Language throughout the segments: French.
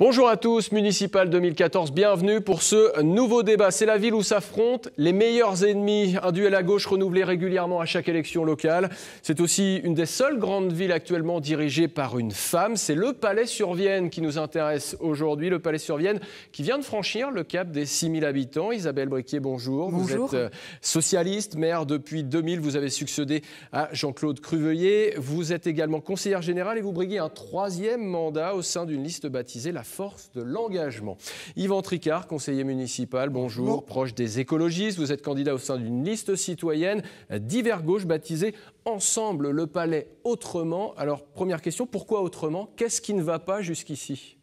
Bonjour à tous, Municipal 2014, bienvenue pour ce nouveau débat. C'est la ville où s'affrontent les meilleurs ennemis. Un duel à gauche renouvelé régulièrement à chaque élection locale. C'est aussi une des seules grandes villes actuellement dirigée par une femme. C'est le Palais-sur-Vienne qui nous intéresse aujourd'hui. Le Palais-sur-Vienne qui vient de franchir le cap des 6000 habitants. Isabelle Briquier, bonjour. Bonjour. Vous êtes socialiste, maire depuis 2000. Vous avez succédé à Jean-Claude Cruveilhier. Vous êtes également conseillère générale et vous briguez un troisième mandat au sein d'une liste baptisée la force de l'engagement. Yvan Tricart, conseiller municipal, bonjour, proche des écologistes. Vous êtes candidat au sein d'une liste citoyenne d'hiver gauche baptisée Ensemble le Palais autrement. Alors, première question, pourquoi autrement? Qu'est-ce qui ne va pas jusqu'ici?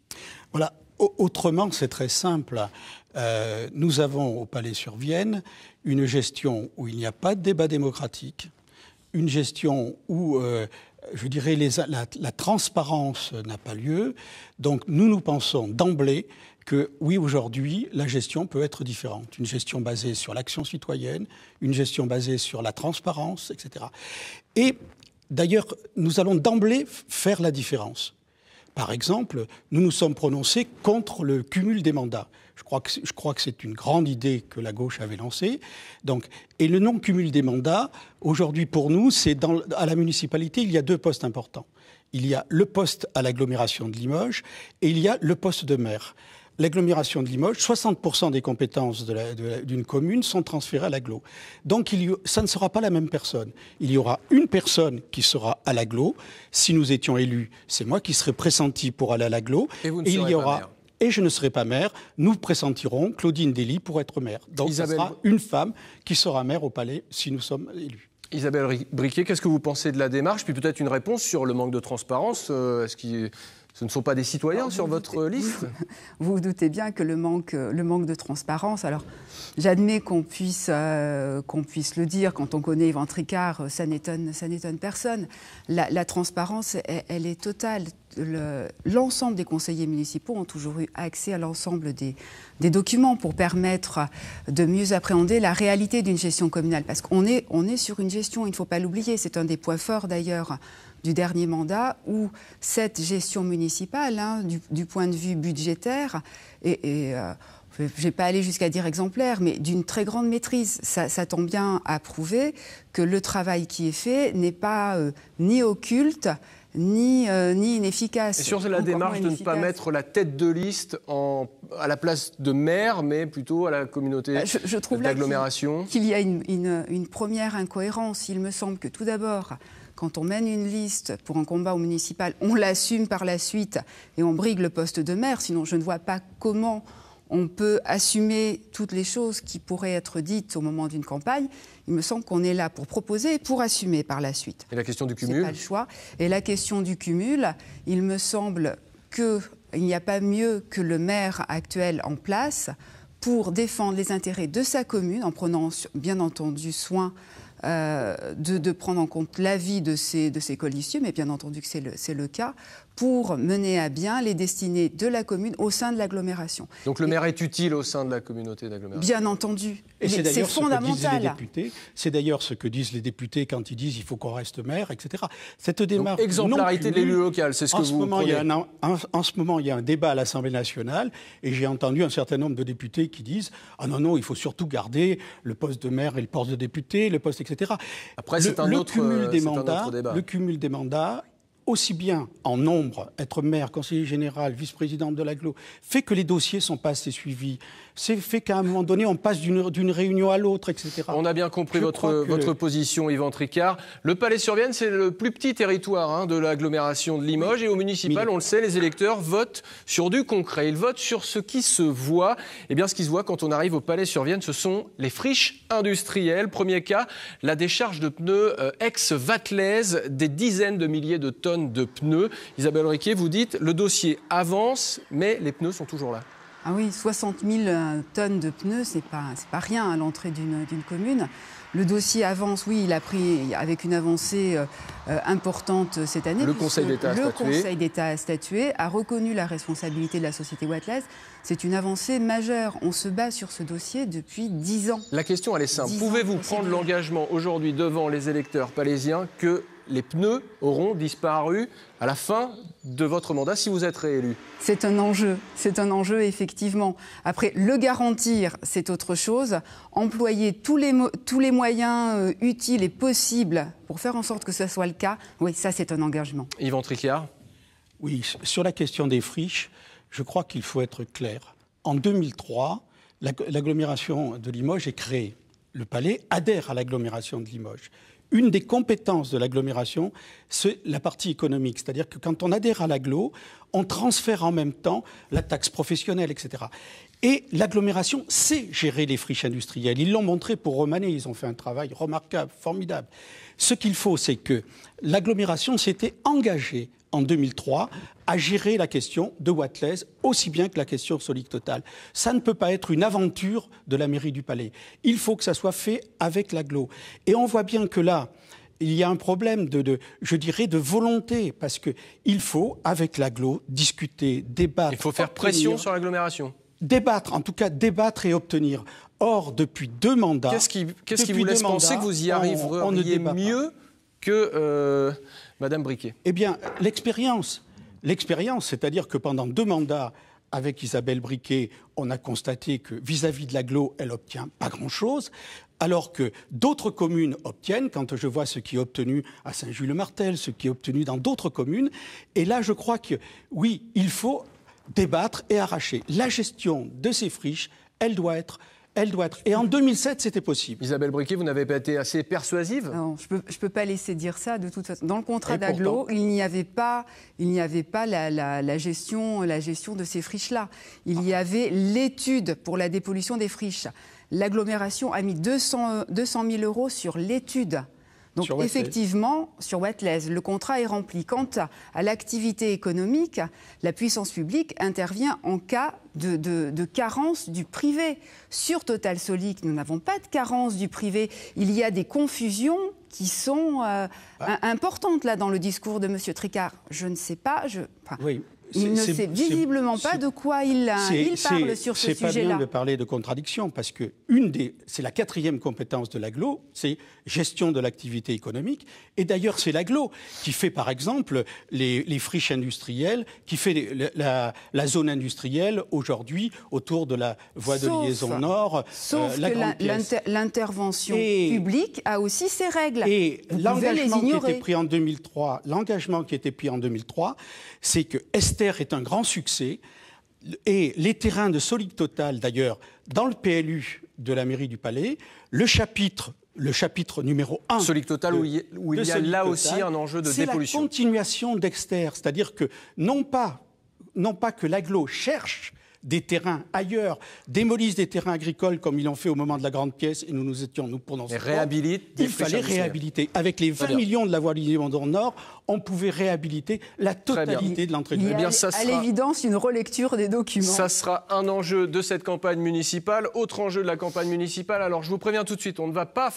Voilà, autrement, c'est très simple. Nous avons au Palais-sur-Vienne une gestion où il n'y a pas de débat démocratique, une gestion où je dirais la transparence n'a pas lieu. Donc nous pensons d'emblée que oui, aujourd'hui, la gestion peut être différente. Une gestion basée sur l'action citoyenne, une gestion basée sur la transparence, etc. Et d'ailleurs, nous allons d'emblée faire la différence. Par exemple, nous nous sommes prononcés contre le cumul des mandats. Je crois que c'est une grande idée que la gauche avait lancée. Donc, et le non-cumul des mandats, aujourd'hui pour nous, à la municipalité, il y a deux postes importants. Il y a le poste à l'agglomération de Limoges et il y a le poste de maire. L'agglomération de Limoges, 60% des compétences d'une commune sont transférées à l'agglo. Donc ça ne sera pas la même personne. Il y aura une personne qui sera à l'agglo. Si nous étions élus, c'est moi qui serais pressenti pour aller à l'agglo. Et vous ne serez pas maire. Et je ne serai pas maire. Nous pressentirons Claudine Dely pour être maire. Donc ce sera une femme qui sera maire au Palais si nous sommes élus. Isabelle Briquier, qu'est-ce que vous pensez de la démarche? Puis peut-être une réponse sur le manque de transparence. Est-ce que ce ne sont pas des citoyens sur votre liste? Vous vous doutez bien que le manque de transparence, alors j'admets qu'on puisse le dire, quand on connaît Yvan Tricart, ça n'étonne personne. La transparence, elle est totale. L'ensemble des conseillers municipaux ont toujours eu accès à l'ensemble des documents pour permettre de mieux appréhender la réalité d'une gestion communale. Parce qu'on est sur une gestion, il ne faut pas l'oublier, c'est un des points forts d'ailleurs du dernier mandat, où cette gestion municipale, du point de vue budgétaire, je ne vais pas aller jusqu'à dire exemplaire, mais d'une très grande maîtrise. Ça tend bien à prouver que le travail qui est fait n'est pas ni occulte, ni inefficace. Et sur la démarche de ne pas mettre la tête de liste à la place de maire, mais plutôt à la communauté je trouve d'agglomération. Qu'il y a une première incohérence. Il me semble que tout d'abord, quand on mène une liste pour un combat au municipal, on l'assume par la suite et on brigue le poste de maire. Sinon, je ne vois pas comment on peut assumer toutes les choses qui pourraient être dites au moment d'une campagne. Il me semble qu'on est là pour proposer et pour assumer par la suite. Et la question du cumul? C'est pas le choix. Et la question du cumul, il me semble qu'il n'y a pas mieux que le maire actuel en place pour défendre les intérêts de sa commune, en prenant bien entendu soin de prendre en compte l'avis de ses colistiers, mais bien entendu que c'est le cas, pour mener à bien les destinées de la commune au sein de l'agglomération. Donc le maire est utile au sein de la communauté d'agglomération? Bien entendu. Et c'est d'ailleurs fondamental. C'est d'ailleurs ce que disent les députés quand ils disent il faut qu'on reste maire, etc. Cette démarche. Donc, exemplarité de l'élu local, c'est ce que vous prenez. En ce moment, il y a un débat à l'Assemblée nationale et j'ai entendu un certain nombre de députés qui disent ah non, il faut surtout garder le poste de maire et le poste de député, le poste, etc. Après, c'est un autre débat. Le cumul des mandats, aussi bien en nombre, être maire, conseiller général, vice-présidente de l'agglo, fait que les dossiers ne sont pas assez suivis. C'est fait qu'à un moment donné, on passe d'une réunion à l'autre, etc. On a bien compris votre position, Yvan Tricart. Le Palais-sur-Vienne, c'est le plus petit territoire de l'agglomération de Limoges. Et au municipal, on le sait, les électeurs votent sur du concret. Ils votent sur ce qui se voit. Eh bien, ce qui se voit quand on arrive au Palais-sur-Vienne, ce sont les friches industrielles. Premier cas, la décharge de pneus ex-Vatlez, des dizaines de milliers de tonnes de pneus. Isabelle Briquier, vous dites, le dossier avance, mais les pneus sont toujours là. Ah oui, 60 000 tonnes de pneus, c'est pas rien à l'entrée d'une commune. Le dossier avance, oui, il a pris avec une avancée importante cette année. Le Conseil d'État a statué, a reconnu la responsabilité de la société Vatlez. C'est une avancée majeure. On se bat sur ce dossier depuis 10 ans. La question, elle est simple. Pouvez-vous prendre l'engagement aujourd'hui devant les électeurs palaisiens que les pneus auront disparu à la fin de votre mandat si vous êtes réélu. C'est un enjeu effectivement. Après, le garantir, c'est autre chose. Employer tous les moyens utiles et possibles pour faire en sorte que ce soit le cas, oui, ça c'est un engagement. Yvan Tricart. Oui, sur la question des friches, je crois qu'il faut être clair. En 2003, l'agglomération de Limoges est créée. Le Palais adhère à l'agglomération de Limoges. Une des compétences de l'agglomération, c'est la partie économique. C'est-à-dire que quand on adhère à l'agglo, on transfère en même temps la taxe professionnelle, etc. Et l'agglomération sait gérer les friches industrielles. Ils l'ont montré pour Romanée. Ils ont fait un travail remarquable, formidable. Ce qu'il faut, c'est que l'agglomération s'était engagée en 2003 à gérer la question de Wattles aussi bien que la question Solic Total. Ça ne peut pas être une aventure de la mairie du Palais. Il faut que ça soit fait avec l'agglo. Et on voit bien que là, il y a un problème je dirais, de volonté, parce qu'il faut, avec l'agglo, discuter, débattre. Il faut faire pression sur l'agglomération. Débattre, en tout cas débattre et obtenir. Or, depuis 2 mandats... Qu'est-ce qui vous laisse penser que vous y arriveriez mieux que Madame Briquet? Eh bien, l'expérience, c'est-à-dire que pendant 2 mandats, avec Isabelle Briquet, on a constaté que vis-à-vis de l'agglo, elle obtient pas grand-chose, alors que d'autres communes obtiennent, quand je vois ce qui est obtenu à Saint-Jules-le-Martel, ce qui est obtenu dans d'autres communes. Et là, je crois que, oui, il faut débattre et arracher. La gestion de ces friches, elle doit être. Et en 2007, c'était possible. Isabelle Briquet, vous n'avez pas été assez persuasive? Non, je peux pas laisser dire ça de toute façon. Dans le contrat d'agglo, il n'y avait pas la gestion de ces friches-là. Il y avait l'étude pour la dépollution des friches. L'agglomération a mis 200 000 euros sur l'étude. Donc effectivement, sur Wattles, le contrat est rempli. Quant à l'activité économique, la puissance publique intervient en cas de carence du privé. Sur Total Solic, nous n'avons pas de carence du privé. Il y a des confusions qui sont importantes là dans le discours de M. Tricart. Je ne sais pas. Oui. Il ne sait visiblement pas de quoi il parle sur ce sujet-là. C'est pas bien de parler de contradiction, parce que c'est la 4e compétence de l'agglo, c'est gestion de l'activité économique. Et d'ailleurs, c'est l'agglo qui fait, par exemple, les friches industrielles, qui fait la zone industrielle aujourd'hui autour de la voie de liaison nord. Sauf que l'intervention publique a aussi ses règles. Et l'engagement qui était pris en 2003, c'est que Esther est un grand succès, et les terrains de Solic Total, d'ailleurs, dans le PLU de la mairie du Palais, le chapitre numéro 1... Solic Total, où il y a là aussi un enjeu de dépollution. C'est la continuation d'Esther, c'est-à-dire que non pas que l'agglo cherche des terrains ailleurs, démolissent des terrains agricoles comme ils l'ont fait au moment de la grande pièce, et nous étions pour dans ce il fallait réhabiliter. Avec les 20 millions de la voie de liaison nord, on pouvait réhabiliter la totalité de l'entrée de mer. À l'évidence, une relecture des documents. Ça sera un enjeu de cette campagne municipale. Autre enjeu de la campagne municipale. Alors, je vous préviens tout de suite, on ne va pas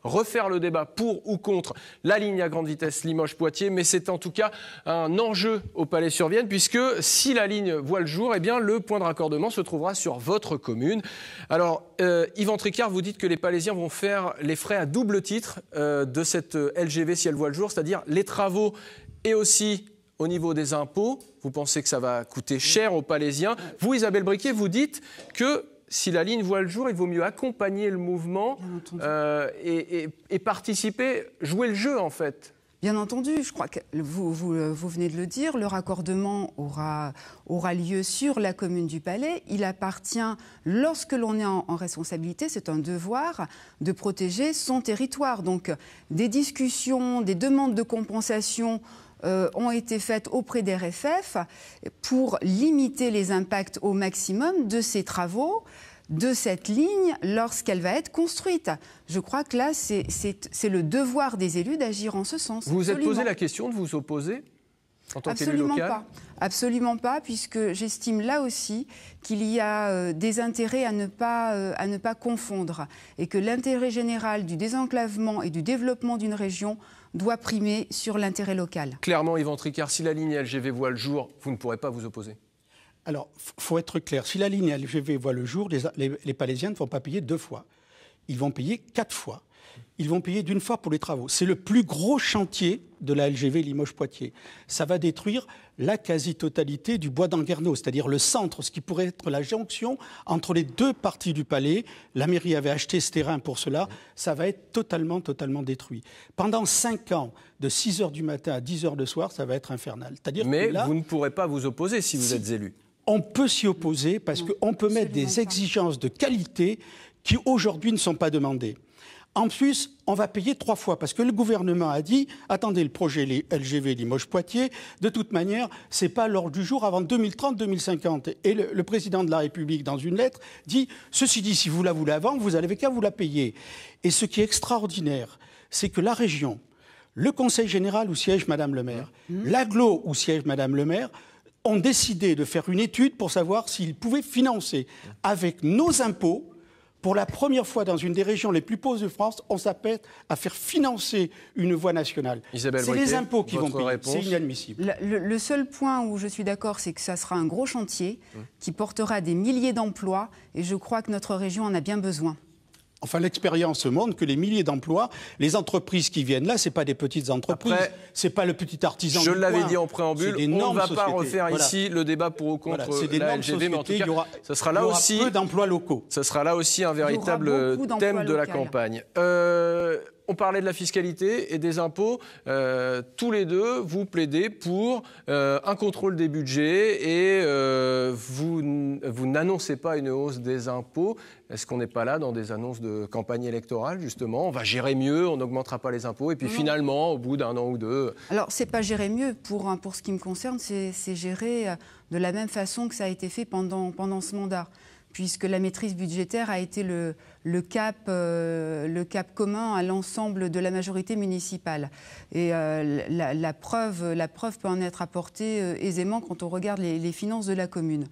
refaire le débat pour ou contre la ligne à grande vitesse Limoges-Poitiers, mais c'est en tout cas un enjeu au Palais-sur-Vienne, puisque si la ligne voit le jour, eh bien, le point de raccordement se trouvera sur votre commune. Alors, Yvan Tricart, vous dites que les Palaisiens vont faire les frais à double titre de cette LGV si elle voit le jour, c'est-à-dire les travaux et aussi au niveau des impôts. Vous pensez que ça va coûter cher aux Palaisiens. Vous, Isabelle Briquet, vous dites que si la ligne voit le jour, il vaut mieux accompagner le mouvement et participer, jouer le jeu en fait. Bien entendu, je crois que vous venez de le dire, le raccordement aura lieu sur la commune du Palais. Il appartient, lorsque l'on est en responsabilité, c'est un devoir de protéger son territoire. Donc des discussions, des demandes de compensation ont été faites auprès des RFF pour limiter les impacts au maximum de ces travaux, de cette ligne lorsqu'elle va être construite. Je crois que là, c'est le devoir des élus d'agir en ce sens. Vous vous êtes posé la question de vous opposer en tant qu'élu local ? Absolument pas, puisque j'estime là aussi qu'il y a des intérêts à ne pas confondre, et que l'intérêt général du désenclavement et du développement d'une région doit primer sur l'intérêt local. Clairement, Yvan Tricart, si la ligne LGV voit le jour, vous ne pourrez pas vous opposer. Alors, il faut être clair. Si la ligne LGV voit le jour, les Palaisiens ne vont pas payer 2 fois. Ils vont payer 4 fois. Ils vont payer d'une fois pour les travaux. C'est le plus gros chantier de la LGV Limoges-Poitiers. Ça va détruire la quasi-totalité du bois d'Anguerneau, c'est-à-dire le centre, ce qui pourrait être la jonction entre les deux parties du palais. La mairie avait acheté ce terrain pour cela. Ça va être totalement détruit. Pendant 5 ans, de 6h du matin à 10h le soir, ça va être infernal. Mais que là, vous ne pourrez pas vous opposer si vous êtes élu. On peut s'y opposer parce qu'on peut mettre des exigences de qualité qui aujourd'hui ne sont pas demandées. En plus, on va payer 3 fois, parce que le gouvernement a dit, attendez, le projet LGV Limoges-Poitiers, de toute manière, ce n'est pas à l'ordre du jour avant 2030-2050. Et le président de la République, dans une lettre, dit, ceci dit, si vous la voulez avant, vous n'avez qu'à vous la payer. Et ce qui est extraordinaire, c'est que la région, le Conseil général où siège Madame le maire, l'agglo où siège Madame le maire, ont décidé de faire une étude pour savoir s'ils pouvaient financer avec nos impôts. Pour la première fois dans une des régions les plus pauvres de France, on s'apprête à faire financer une voie nationale. C'est les impôts qui vont payer. C'est inadmissible. Le seul point où je suis d'accord, c'est que ça sera un gros chantier qui portera des milliers d'emplois et je crois que notre région en a bien besoin. Enfin, l'expérience montre que les milliers d'emplois, les entreprises qui viennent là, ce n'est pas des petites entreprises, ce n'est pas le petit artisan du coin. Je l'avais dit en préambule, on ne va pas refaire ici le débat pour ou contre la LGV, mais en tout cas, ça sera là aussi peu d'emplois locaux. Ça sera là aussi un véritable thème de la campagne. On parlait de la fiscalité et des impôts. Tous les deux, vous plaidez pour un contrôle des budgets et vous n'annoncez pas une hausse des impôts. Est-ce qu'on n'est pas là dans des annonces de campagne électorale, justement? On va gérer mieux, on n'augmentera pas les impôts et puis finalement, au bout d'un an ou deux... Alors, c'est pas gérer mieux. Pour ce qui me concerne, c'est gérer de la même façon que ça a été fait pendant ce mandat, puisque la maîtrise budgétaire a été le cap commun à l'ensemble de la majorité municipale. Et la preuve peut en être apportée aisément quand on regarde les finances de la commune.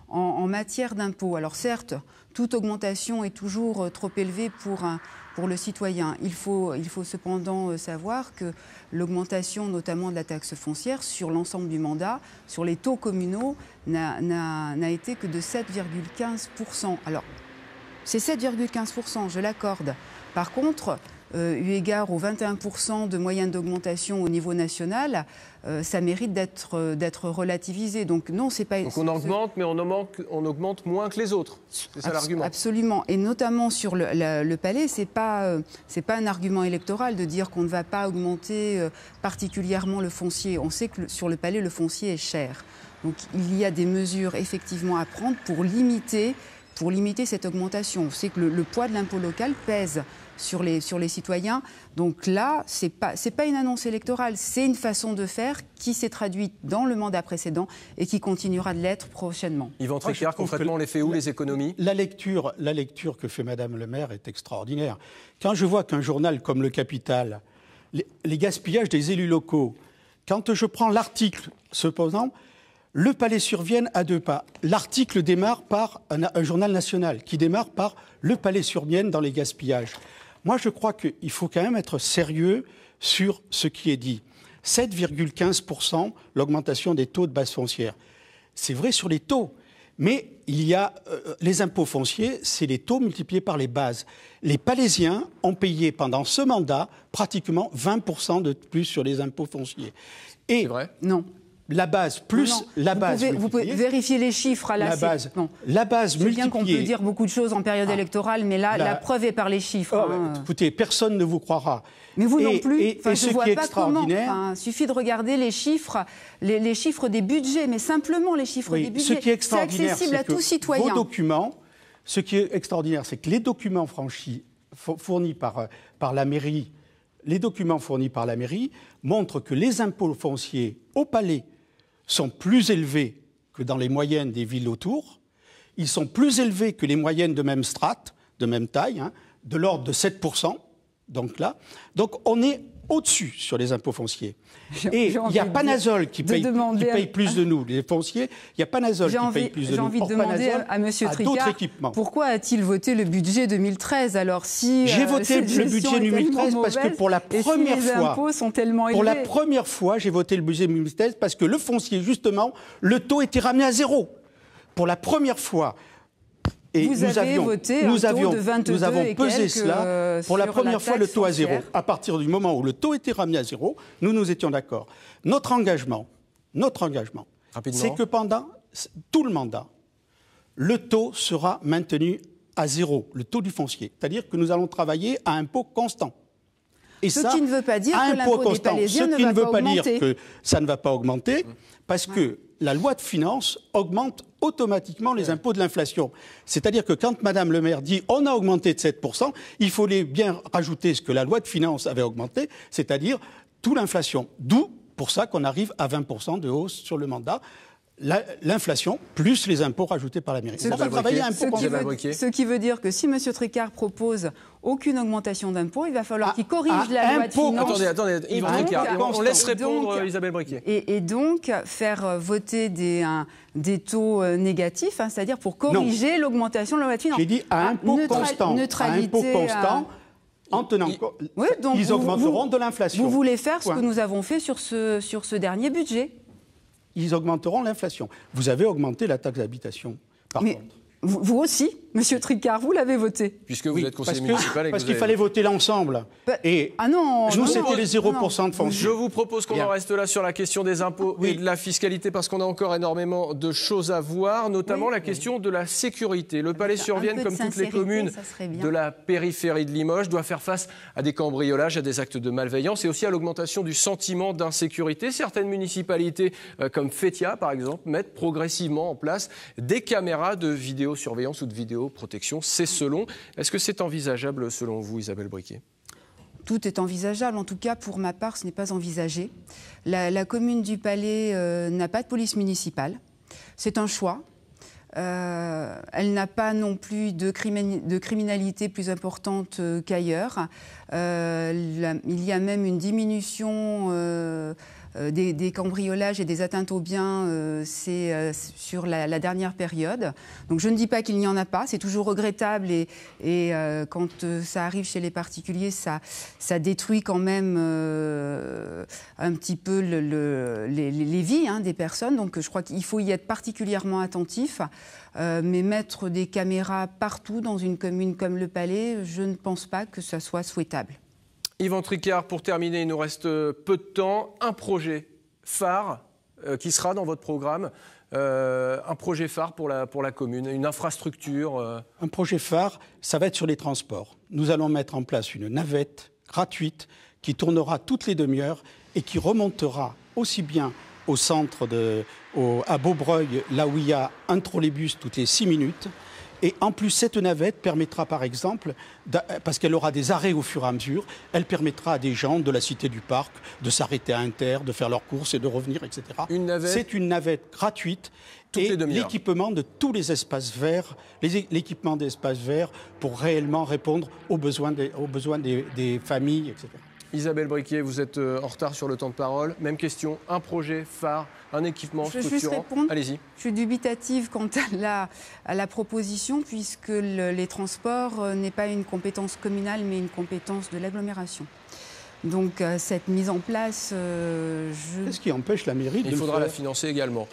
En matière d'impôts, alors certes, toute augmentation est toujours trop élevée pour le citoyen. Il faut cependant savoir que l'augmentation notamment de la taxe foncière sur l'ensemble du mandat, sur les taux communaux, n'a été que de 7,15%. Alors, c'est 7,15%, je l'accorde. Par contre, eu égard aux 21% de moyenne d'augmentation au niveau national, ça mérite d'être relativisé. Donc non, c'est pas. Donc on augmente, mais on augmente moins que les autres. C'est ça l'argument. Absolument, et notamment sur le palais, c'est pas un argument électoral de dire qu'on ne va pas augmenter particulièrement le foncier. On sait que sur le palais, le foncier est cher. Donc il y a des mesures effectivement à prendre pour limiter cette augmentation. On sait que le poids de l'impôt local pèse sur les citoyens. Donc là, c'est pas une annonce électorale, c'est une façon de faire qui s'est traduite dans le mandat précédent et qui continuera de l'être prochainement. Yvan Tricart, concrètement, on les fait où, les économies? La lecture que fait Madame le maire est extraordinaire. Quand je vois qu'un journal comme Le Capital, les gaspillages des élus locaux, quand je prends l'article, cependant, le Palais-sur-Vienne à 2 pas. L'article démarre par un journal national qui démarre par le Palais-sur-Vienne dans les gaspillages. Moi, je crois qu'il faut quand même être sérieux sur ce qui est dit. 7,15% l'augmentation des taux de base foncière. C'est vrai sur les taux, mais il y a les impôts fonciers, c'est les taux multipliés par les bases. Les Palaisiens ont payé pendant ce mandat pratiquement 20% de plus sur les impôts fonciers. C'est vrai? Non. La base plus non. la base. Vous pouvez vérifier les chiffres à la base. Non. La base multipliée. C'est bien qu'on peut dire beaucoup de choses en période électorale, mais là, la preuve est par les chiffres. Écoutez, personne ne vous croira. Mais vous non plus. Et je ne vois pas comment. Il suffit de regarder les chiffres, les chiffres des budgets, mais simplement les chiffres des budgets. Ce qui est extraordinaire, accessible à tout citoyen. Vos documents, ce qui est extraordinaire, c'est que les documents fournis par la mairie, montrent que les impôts fonciers au palais sont plus élevés que dans les moyennes des villes autour. Ils sont plus élevés que les moyennes de même strate, de même taille, de l'ordre de 7%. Donc on est au-dessus sur les impôts fonciers. Et il y a Panazol qui paye plus de nous, les fonciers. Il y a Panazol qui paye plus de nous. J'ai envie de demander à M. Tricart pourquoi a-t-il voté le budget 2013 alors si j'ai voté le budget 2013 parce que pour la première fois, impôts sont tellement élevés. Pour la première fois, j'ai voté le budget 2013 parce que le foncier, justement, le taux était ramené à 0. Pour la première fois. Et vous avez voté un taux de 22 nous avons et pesé quelques, cela pour la première fois le taux à zéro. À partir du moment où le taux était ramené à zéro, nous étions d'accord. Notre engagement, c'est que pendant tout le mandat, le taux sera maintenu à zéro, le taux du foncier. C'est-à-dire que nous allons travailler à impôt constant. Et ce qui ne veut pas dire que l'impôt des Palaisiens ne va pas augmenter. Ce qui ne veut pas dire que ça ne va pas augmenter, parce que la loi de finances augmente automatiquement les impôts de l'inflation. C'est-à-dire que quand Madame le maire dit « on a augmenté de 7%, il fallait bien rajouter ce que la loi de finances avait augmenté, c'est-à-dire toute l'inflation. D'où, pour ça, qu'on arrive à 20% de hausse sur le mandat. L'inflation plus les impôts rajoutés par la mairie. Ce qui veut dire que si M. Tricart propose aucune augmentation d'impôts, il va falloir qu'il corrige la loi de finances. Attendez, Yvan Tricart, on laisse répondre Isabelle Briquet. Et donc faire voter des taux négatifs, c'est-à-dire pour corriger l'augmentation de la loi de finances. J'ai dit à impôt constant. En tenant compte, ils augmenteront de l'inflation. Vous voulez faire ce que nous avons fait sur ce dernier budget. Ils augmenteront l'inflation. Vous avez augmenté la taxe d'habitation, par contre. Vous aussi, M. Tricart, vous l'avez voté. Puisque vous êtes conseiller municipal. Parce qu'il fallait voter l'ensemble. C'était les 0% de foncier. Je vous propose qu'on en reste là sur la question des impôts et de la fiscalité, parce qu'on a encore énormément de choses à voir, notamment la question de la sécurité. Le Palais-sur-Vienne, comme toutes les communes de la périphérie de Limoges, doit faire face à des cambriolages, à des actes de malveillance et aussi à l'augmentation du sentiment d'insécurité. Certaines municipalités, comme Fétia par exemple, mettent progressivement en place des caméras de vidéosurveillance ou de vidéoprotection. C'est selon. Est-ce que c'est envisageable selon vous, Isabelle Briquet ? Tout est envisageable. En tout cas, pour ma part, ce n'est pas envisagé. La commune du Palais n'a pas de police municipale. C'est un choix. Elle n'a pas non plus de criminalité plus importante qu'ailleurs. Il y a même une diminution des cambriolages et des atteintes aux biens sur la dernière période. Donc je ne dis pas qu'il n'y en a pas, c'est toujours regrettable et quand ça arrive chez les particuliers, ça détruit quand même un petit peu les vies des personnes. Donc je crois qu'il faut y être particulièrement attentif. Mais mettre des caméras partout dans une commune comme le Palais, je ne pense pas que ça soit souhaitable. Yvan Tricart, pour terminer, il nous reste peu de temps. Un projet phare qui sera dans votre programme, un projet phare pour la commune, une infrastructure. Un projet phare, ça va être sur les transports. Nous allons mettre en place une navette gratuite qui tournera toutes les demi-heures et qui remontera aussi bien au centre, à Beaubreuil, là où il y a un trolleybus toutes les 6 minutes. Et en plus, cette navette permettra, par exemple, parce qu'elle aura des arrêts au fur et à mesure, elle permettra à des gens de la Cité du Parc de s'arrêter à Inter, de faire leurs courses et de revenir, etc. C'est une navette gratuite et l'équipement de tous les espaces verts, l'équipement des espaces verts pour réellement répondre aux besoins des familles, etc. Isabelle Briquet, vous êtes en retard sur le temps de parole. Même question, un projet phare, un équipement structurant. Allez-y. Je suis dubitative quant à la proposition, puisque les transports n'est pas une compétence communale, mais une compétence de l'agglomération. Donc cette mise en place... Qu'est-ce qui empêche la mairie de Il faudra la financer également.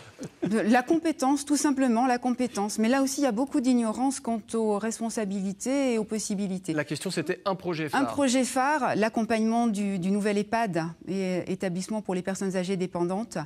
La compétence, tout simplement, la compétence. Mais là aussi, il y a beaucoup d'ignorance quant aux responsabilités et aux possibilités. La question, c'était un projet phare. Un projet phare, l'accompagnement du nouvel EHPAD, établissement pour les personnes âgées dépendantes,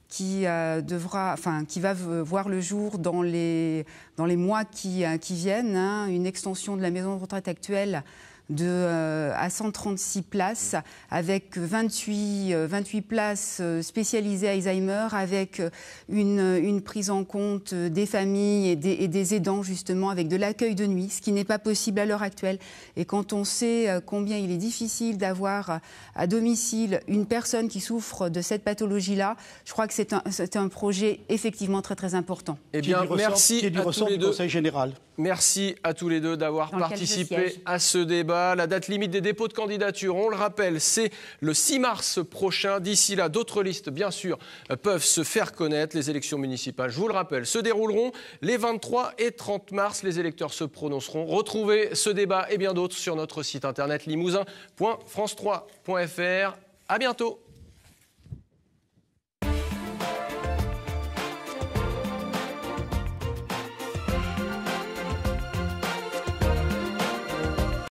qui va voir le jour dans les mois qui viennent. Une extension de la maison de retraite actuelle à 136 places, avec 28 places spécialisées Alzheimer, avec une prise en compte des familles et des aidants, justement, avec de l'accueil de nuit, ce qui n'est pas possible à l'heure actuelle. Et quand on sait combien il est difficile d'avoir à domicile une personne qui souffre de cette pathologie-là, je crois que c'est un projet effectivement très très important. Eh bien, merci à tous les deux. Conseil général. Merci à tous les deux d'avoir participé à ce débat. La date limite des dépôts de candidature, on le rappelle, c'est le 6 mars prochain. D'ici là, d'autres listes, bien sûr, peuvent se faire connaître. Les élections municipales, je vous le rappelle, se dérouleront les 23 et 30 mars. Les électeurs se prononceront. Retrouvez ce débat et bien d'autres sur notre site internet limousin.france3.fr. À bientôt.